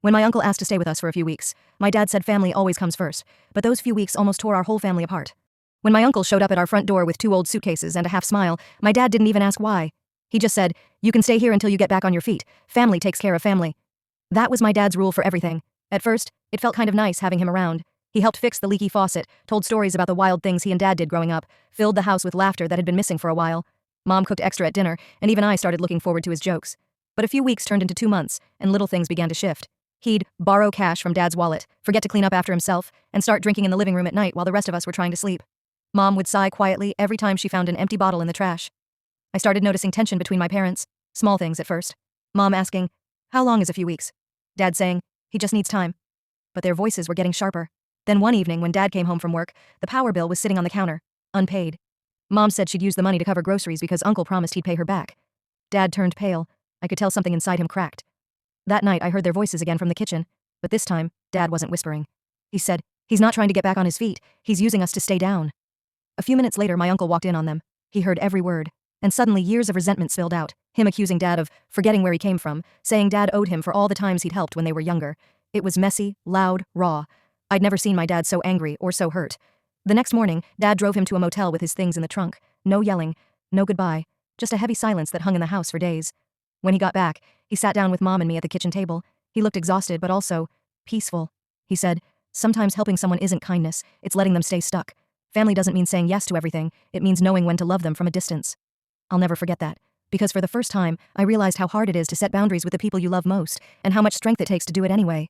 When my uncle asked to stay with us for a few weeks, my dad said family always comes first, but those few weeks almost tore our whole family apart. When my uncle showed up at our front door with 2 old suitcases and a half smile, my dad didn't even ask why. He just said, "You can stay here until you get back on your feet. Family takes care of family." That was my dad's rule for everything. At first, it felt kind of nice having him around. He helped fix the leaky faucet, told stories about the wild things he and Dad did growing up, filled the house with laughter that had been missing for a while. Mom cooked extra at dinner, and even I started looking forward to his jokes. But a few weeks turned into 2 months, and little things began to shift. He'd borrow cash from Dad's wallet, forget to clean up after himself, and start drinking in the living room at night while the rest of us were trying to sleep. Mom would sigh quietly every time she found an empty bottle in the trash. I started noticing tension between my parents. Small things at first. Mom asking, "How long is a few weeks?" Dad saying, "He just needs time." But their voices were getting sharper. Then one evening when Dad came home from work, the power bill was sitting on the counter, unpaid. Mom said she'd use the money to cover groceries because Uncle promised he'd pay her back. Dad turned pale. I could tell something inside him cracked. That night I heard their voices again from the kitchen, but this time, Dad wasn't whispering. He said, "He's not trying to get back on his feet, he's using us to stay down." A few minutes later my uncle walked in on them. He heard every word, and suddenly years of resentment spilled out, him accusing Dad of forgetting where he came from, saying Dad owed him for all the times he'd helped when they were younger. It was messy, loud, raw. I'd never seen my dad so angry or so hurt. The next morning, Dad drove him to a motel with his things in the trunk. No yelling, no goodbye, just a heavy silence that hung in the house for days. When he got back, he sat down with Mom and me at the kitchen table. He looked exhausted but also peaceful. He said, "Sometimes helping someone isn't kindness, it's letting them stay stuck. Family doesn't mean saying yes to everything, it means knowing when to love them from a distance." I'll never forget that, because for the first time, I realized how hard it is to set boundaries with the people you love most, and how much strength it takes to do it anyway.